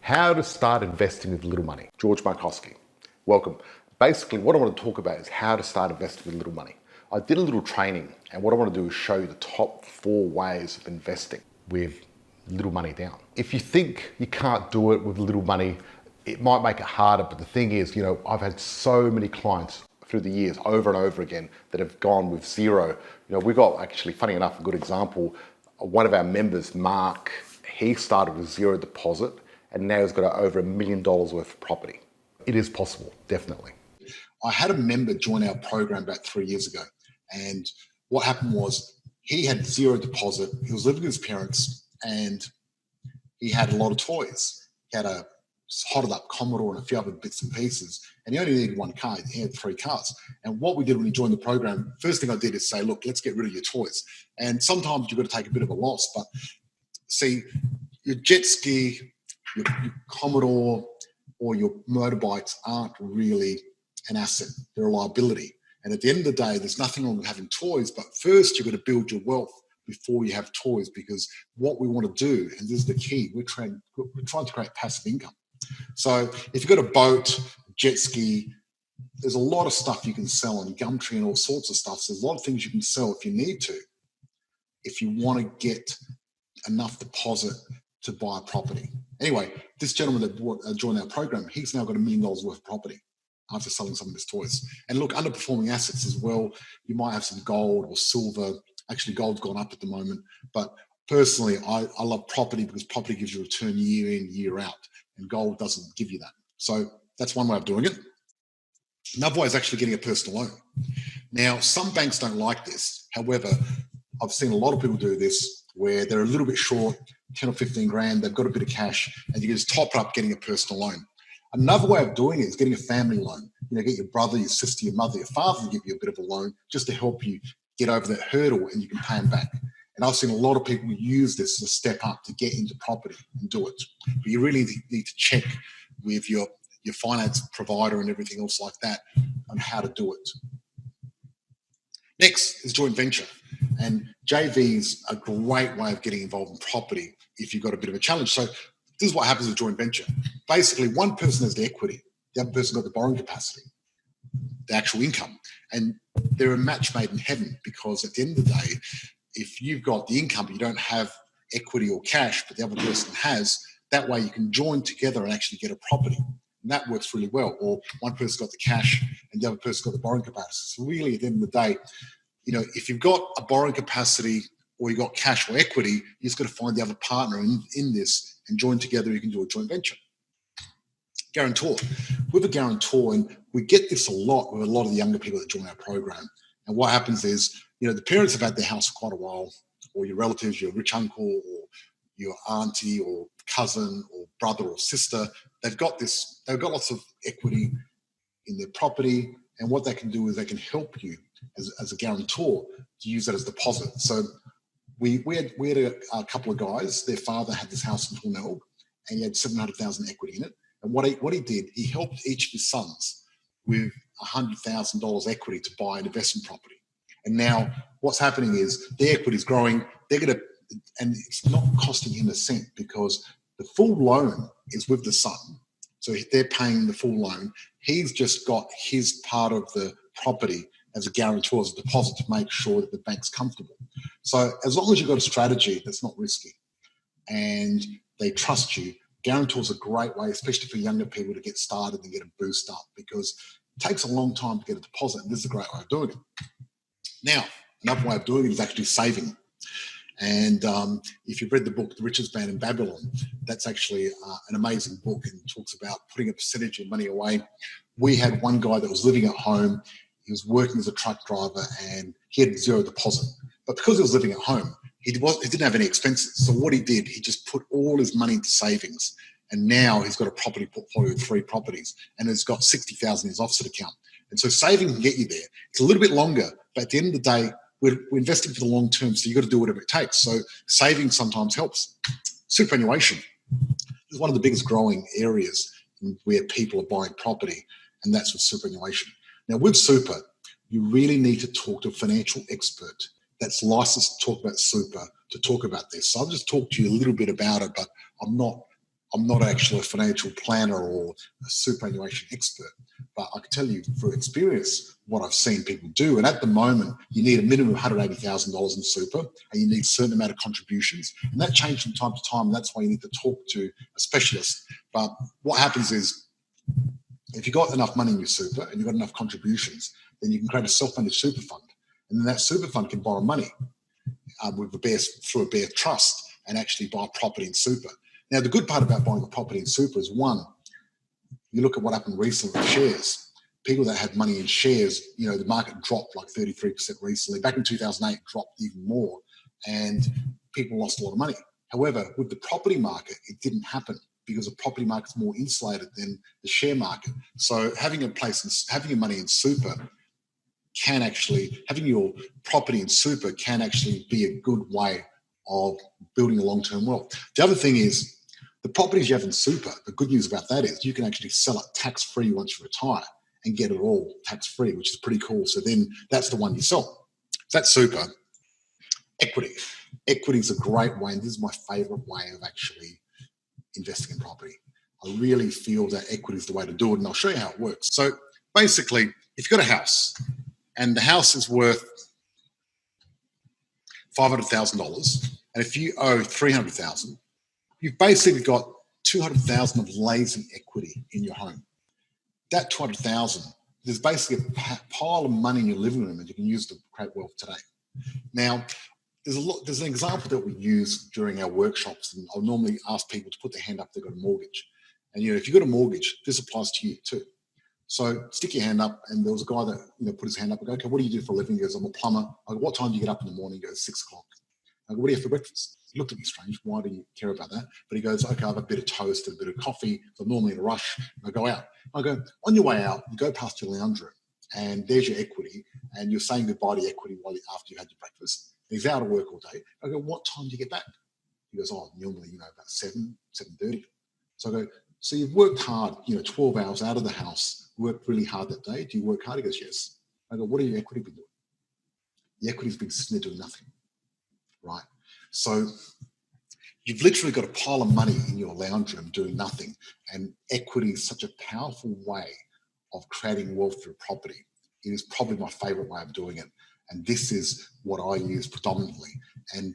How to start investing with little money. George Markoski. Welcome. Basically, what I want to talk about is how to start investing with little money. I did a little training, and what I want to do is show you the top 4 ways of investing with little money down. If you think you can't do it with little money, it might make it harder, but the thing is, I've had so many clients through the years over and over again that have gone with zero. We got, actually, funny enough, a good example. One of our members, Mark, he started with zero deposit and now he's got over $1 million worth of property. It is possible, definitely. I had a member join our program about 3 years ago, and what happened was he had zero deposit. He was living with his parents, and he had a lot of toys. He had a hotted up Commodore and a few other bits and pieces, and he only needed one car. He had 3 cars. And what we did when he joined the program, first thing I did is say, look, let's get rid of your toys. And sometimes you've got to take a bit of a loss, but see, your jet ski, your Commodore or your motorbikes aren't really an asset. They're a liability. And at the end of the day, there's nothing wrong with having toys, but first you've got to build your wealth before you have toys, because what we want to do, and this is the key, we're trying to create passive income. So if you've got a boat, jet ski, there's a lot of stuff you can sell on Gumtree and all sorts of stuff. So there's a lot of things you can sell if you need to, if you want to get enough deposit to buy a property. Anyway, this gentleman that joined our program, he's now got $1 million worth of property after selling some of his toys. And look, underperforming assets as well. You might have some gold or silver. Actually, gold's gone up at the moment. But personally, I love property because property gives you a return year in, year out. And gold doesn't give you that. So that's one way of doing it. Another way is actually getting a personal loan. Now, some banks don't like this. However, I've seen a lot of people do this where they're a little bit short, 10 or 15 grand, they've got a bit of cash, and you can just top it up getting a personal loan. Another way of doing it is getting a family loan. Get your brother, your sister, your mother, your father to give you a bit of a loan just to help you get over that hurdle, and you can pay them back. And I've seen a lot of people use this as a step up to get into property and do it. But you really need to check with your finance provider and everything else like that on how to do it. Next is joint venture. And JV's a great way of getting involved in property if you've got a bit of a challenge. So this is what happens with joint venture. Basically, one person has the equity, the other person got the borrowing capacity, the actual income. And they're a match made in heaven, because at the end of the day, if you've got the income but you don't have equity or cash, but the other person has, that way you can join together and actually get a property. And that works really well. Or one person's got the cash and the other person's got the borrowing capacity. So really, at the end of the day, if you've got a borrowing capacity or you've got cash or equity, you just got to find the other partner in this and join together. You can do a joint venture. Guarantor. With a guarantor, and we get this a lot with a lot of the younger people that join our program. And what happens is, the parents have had their house for quite a while, or your relatives, your rich uncle or your auntie or cousin or brother or sister, they've got lots of equity in their property. And what they can do is they can help you as a guarantor to use that as deposit. So we had a couple of guys, their father had this house in Cornell and he had $700,000 equity in it. And what he did, he helped each of his sons with $100,000 equity to buy an investment property. And now what's happening is their equity is growing. And it's not costing him a cent, because the full loan is with the son. So they're paying the full loan. He's just got his part of the property as a guarantor, as a deposit, to make sure that the bank's comfortable. So as long as you've got a strategy that's not risky and they trust you, guarantor's a great way, especially for younger people, to get started and get a boost up, because it takes a long time to get a deposit, and this is a great way of doing it. Now, another way of doing it is actually saving. And if you've read the book, The Richest Man in Babylon, that's actually an amazing book, and talks about putting a percentage of money away. We had one guy that was living at home. He was working as a truck driver and he had zero deposit. But because he was living at home, he didn't have any expenses. So what he did, he just put all his money into savings. And now he's got a property portfolio of 3 properties and has got $60,000 in his offset account. And so saving can get you there. It's a little bit longer, but at the end of the day, we're investing for the long term, so you've got to do whatever it takes. So saving sometimes helps. Superannuation is one of the biggest growing areas where people are buying property, and that's with superannuation. Now, with super, you really need to talk to a financial expert that's licensed to talk about super, to talk about this. So I'll just talk to you a little bit about it, but I'm not I'm not actually a financial planner or a superannuation expert, but I can tell you through experience what I've seen people do. And at the moment, you need a minimum of $180,000 in super, and you need a certain amount of contributions. And that changes from time to time. And that's why you need to talk to a specialist. But what happens is, if you've got enough money in your super and you've got enough contributions, then you can create a self-managed super fund. And then that super fund can borrow money through a bare trust and actually buy property in super. Now, the good part about buying a property in super is, one, you look at what happened recently with shares. People that had money in shares, the market dropped like 33% recently. Back in 2008, it dropped even more, and people lost a lot of money. However, with the property market, it didn't happen because the property market's more insulated than the share market. So having your money in super having your property in super can actually be a good way of building a long-term wealth. The other thing is, the properties you have in super, the good news about that is you can actually sell it tax-free once you retire and get it all tax-free, which is pretty cool. So then that's the one you sell. That's super. Equity. Equity is a great way, and this is my favorite way of actually investing in property. I really feel that equity is the way to do it, and I'll show you how it works. So basically, if you've got a house and the house is worth $500,000, and if you owe $300,000, you've basically got $200,000 of lazy equity in your home. That $200,000, there's basically a pile of money in your living room that you can use to create wealth today. Now, there's an example that we use during our workshops, and I'll normally ask people to put their hand up if they've got a mortgage. And if you've got a mortgage, this applies to you too. So stick your hand up, and there was a guy that put his hand up and go, okay, what do you do for a living? He goes, I'm a plumber. I go, what time do you get up in the morning? He goes, 6 o'clock. I go, what do you have for breakfast? He looked at me strange. Why do you care about that? But he goes, okay, I have a bit of toast and a bit of coffee. So I'm normally in a rush. I go out. I go, on your way out, you go past your lounge room, and there's your equity, and you're saying goodbye to your equity after you had your breakfast. And he's out of work all day. I go, what time do you get back? He goes, oh, normally, about 7:30. So I go, so you've worked hard, 12 hours out of the house, worked really hard that day. Do you work hard? He goes, yes. I go, what have your equity been doing? The equity's been sitting there doing nothing, right? So you've literally got a pile of money in your lounge room doing nothing. And equity is such a powerful way of creating wealth through property. It is probably my favorite way of doing it. And this is what I use predominantly. And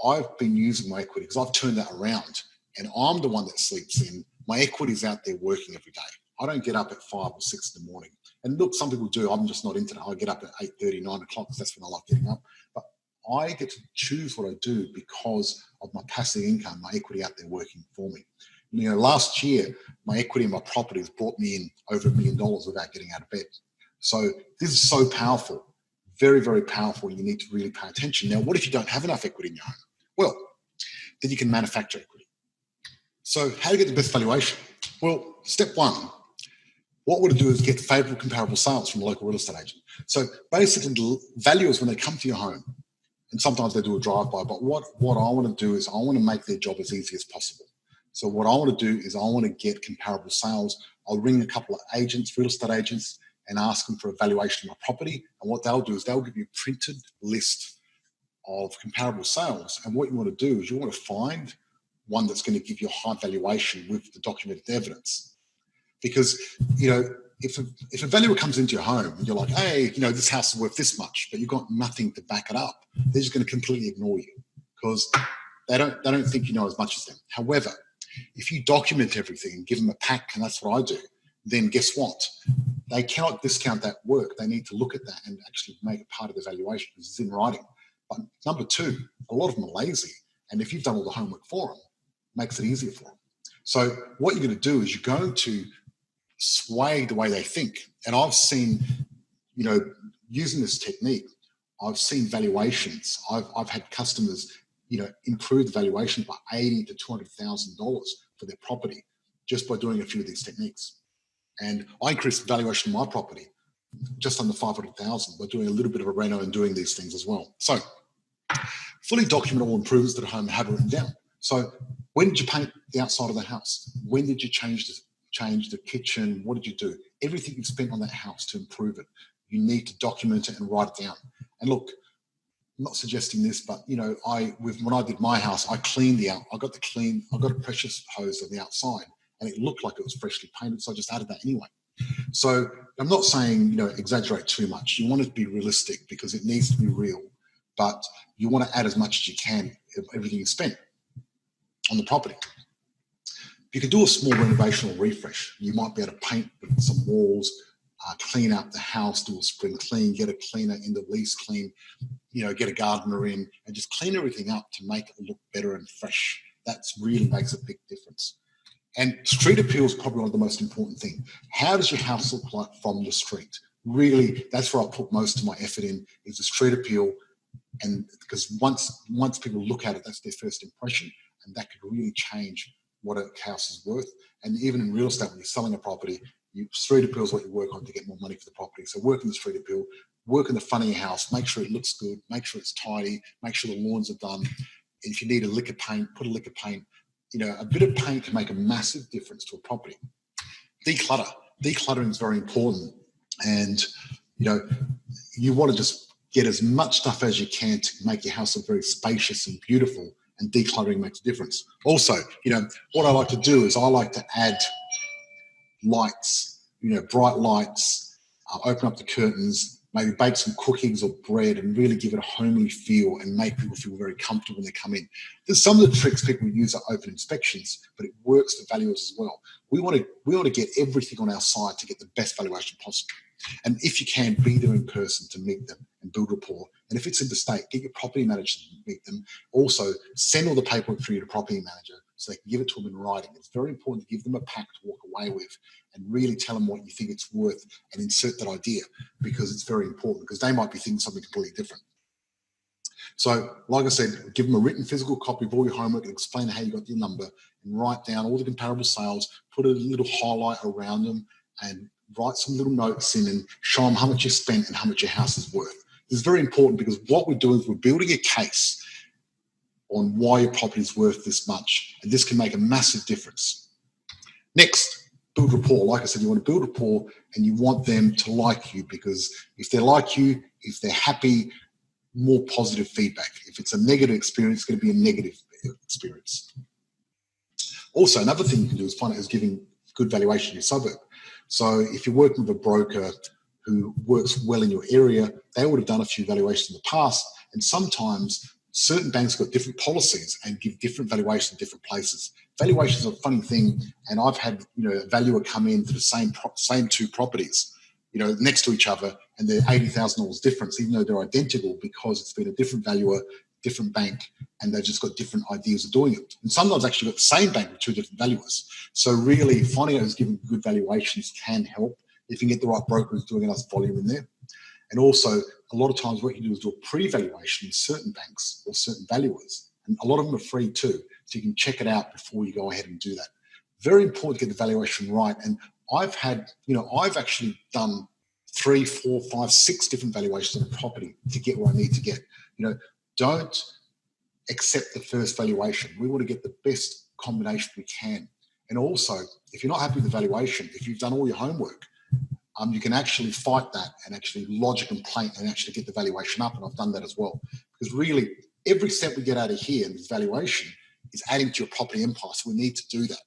I've been using my equity because I've turned that around, and I'm the one that sleeps in. My equity's out there working every day. I don't get up at 5 or 6 in the morning. And look, some people do. I'm just not into that. I get up at 8:30, 9 o'clock because that's when I like getting up. But I get to choose what I do because of my passive income, my equity out there working for me. Last year, my equity in my properties brought me in over $1 million without getting out of bed. So this is so powerful, very, very powerful. You need to really pay attention. Now, what if you don't have enough equity in your home? Well, then you can manufacture equity. So how do you get the best valuation? Well, step one, what we're going to do is get favorable comparable sales from a local real estate agent. So basically, valuers, when they come to your home, and sometimes they do a drive-by, but what I want to do is I want to make their job as easy as possible. So what I want to do is I want to get comparable sales. I'll ring a couple of agents, real estate agents, and ask them for a valuation of my property. And what they'll do is they'll give you a printed list of comparable sales. And what you want to do is you want to find one that's going to give you a high valuation with the documented evidence. Because, if a valuer comes into your home and you're like, hey, this house is worth this much, but you've got nothing to back it up, they're just going to completely ignore you because they don't think you know as much as them. However, if you document everything and give them a pack, and that's what I do, then guess what? They cannot discount that work. They need to look at that and actually make it part of the valuation because it's in writing. But number two, a lot of them are lazy. And if you've done all the homework for them, it makes it easier for them. So what you're going to do is you're going to sway the way they think. And I've seen, using this technique, I've seen valuations. I've had customers, improve the valuation by $80,000 to $200,000 for their property just by doing a few of these techniques. And I increased the valuation of my property just under $500,000 by doing a little bit of a reno and doing these things as well. So fully document all improvements to the home and have it written down. So when did you paint the outside of the house? When did you change the kitchen? What did you do? Everything you spent on that house to improve it, you need to document it and write it down. And look, I'm not suggesting this, but when I did my house, I cleaned I got a precious hose on the outside, and it looked like it was freshly painted, so I just added that anyway. So I'm not saying, exaggerate too much. You want it to be realistic because it needs to be real, but you want to add as much as you can of everything you spent on the property. You could do a small renovation or refresh. You might be able to paint some walls, clean out the house, do a spring clean, get a cleaner in the lease clean, get a gardener in and just clean everything up to make it look better and fresh. That really makes a big difference. And street appeal is probably one of the most important things. How does your house look like from the street? Really, that's where I put most of my effort in, is the street appeal. And because once people look at it, that's their first impression, and that could really change what a house is worth. And even in real estate, when you're selling a property, street appeal is what you work on to get more money for the property. So work in the street appeal, work in the front of your house, make sure it looks good, make sure it's tidy, make sure the lawns are done. If you need a lick of paint, put a lick of paint. A bit of paint can make a massive difference to a property. Declutter. Decluttering is very important. And, you want to just get as much stuff as you can to make your house look very spacious and beautiful, and decluttering makes a difference. Also, what I like to do is I like to add lights, bright lights, open up the curtains, maybe bake some cookies or bread and really give it a homely feel and make people feel very comfortable when they come in. There's some of the tricks people use are open inspections, but it works for valuers as well. We want to get everything on our side to get the best valuation possible. And if you can, be there in person to meet them and build rapport. And if it's in the state, get your property manager to meet them. Also, send all the paperwork through your property manager so they can give it to them in writing. It's very important to give them a pack to walk away with and really tell them what you think it's worth and insert that idea, because it's very important, because they might be thinking something completely different. So, like I said, give them a written physical copy of all your homework and explain how you got your number, and write down all the comparable sales, put a little highlight around them, and write some little notes in and show them how much you spent and how much your house is worth. This is very important, because what we're doing is we're building a case on why your property is worth this much, and this can make a massive difference. Next, build rapport. Like I said, you want to build rapport, and you want them to like you, because if they like you, if they're happy, more positive feedback. If it's a negative experience, it's going to be a negative experience. Also, another thing you can do is find out who's giving good valuation in your suburb. So if you're working with a broker who works well in your area, they would have done a few valuations in the past, and sometimes certain banks got different policies and give different valuations in different places. Valuations are a funny thing, and I've had a valuer come in to the same two properties, next to each other, and they're $80,000 difference, even though they're identical, because it's been a different valuer, different bank, and they've just got different ideas of doing it. And sometimes actually got the same bank with two different valuers. So really finding out who's giving good valuations can help if you can get the right broker who's doing enough volume in there. And also, a lot of times what you do is do a pre-valuation in certain banks or certain valuers. And a lot of them are free too, so you can check it out before you go ahead and do that. Very important to get the valuation right. And I've actually done 3, 4, 5, 6 different valuations on a property to get where I need to get. Don't accept the first valuation. We want to get the best combination we can. And also, if you're not happy with the valuation, if you've done all your homework, you can actually fight that and actually lodge a complaint and actually get the valuation up. And I've done that as well. Because really, every step we get out of here in this valuation is adding to your property empire. So we need to do that.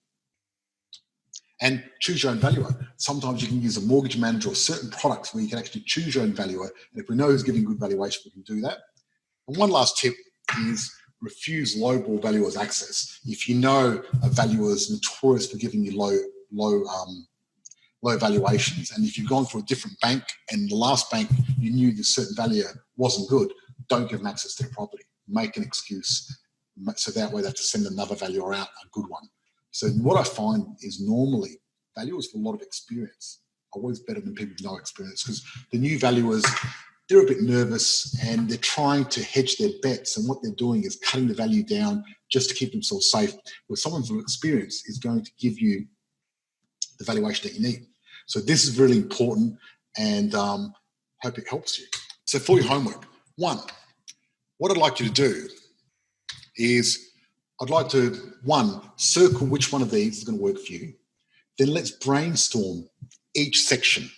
And choose your own valuer. Sometimes you can use a mortgage manager or certain products where you can actually choose your own valuer. And if we know who's giving good valuation, we can do that. And one last tip is refuse lowball valuers access. If you know a valuer is notorious for giving you low valuations, and if you've gone through a different bank and the last bank you knew the certain valuer wasn't good, don't give them access to the property. Make an excuse, so that way they have to send another valuer out, a good one. So what I find is normally valuers with a lot of experience are always better than people with no experience, because the new valuers, they're a bit nervous and they're trying to hedge their bets, and what they're doing is cutting the value down just to keep themselves safe. Where someone from experience is going to give you the valuation that you need. So this is really important, and hope it helps you. So for your homework, one, what I'd like you to do is I'd like to, one, circle which one of these is going to work for you. Then let's brainstorm each section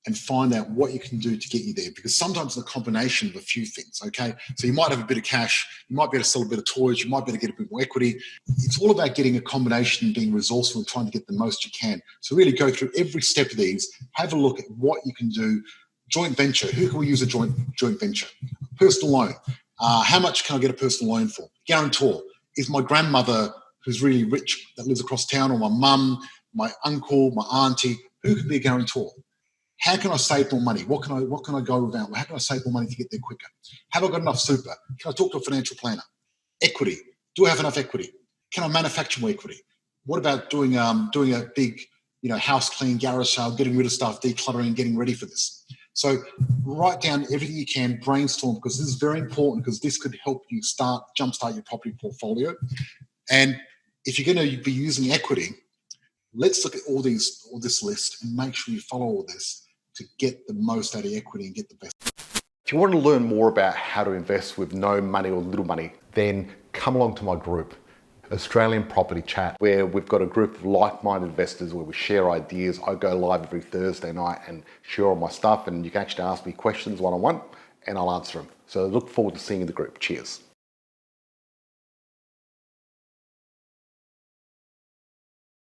and find out what you can do to get you there. Because sometimes it's a combination of a few things, okay? So you might have a bit of cash, you might be able to sell a bit of toys, you might be able to get a bit more equity. It's all about getting a combination and being resourceful and trying to get the most you can. So really go through every step of these, have a look at what you can do. Joint venture, who can we use a joint venture? Personal loan, how much can I get a personal loan for? Guarantor, is my grandmother who's really rich that lives across town, or my mum, my uncle, my auntie, who can be a guarantor? How can I save more money? What can I go without? How can I save more money to get there quicker? Have I got enough super? Can I talk to a financial planner? Equity. Do I have enough equity? Can I manufacture more equity? What about doing a big, house clean, garage sale, getting rid of stuff, decluttering, getting ready for this? So write down everything you can, brainstorm, because this is very important, because this could help you jumpstart your property portfolio. And if you're going to be using equity, let's look at all this list and make sure you follow all this to get the most out of equity and get the best. If you want to learn more about how to invest with no money or little money, then come along to my group, Australian Property Chat, where we've got a group of like-minded investors where we share ideas. I go live every Thursday night and share all my stuff, and you can actually ask me questions one-on-one and I'll answer them. So look forward to seeing you in the group. Cheers.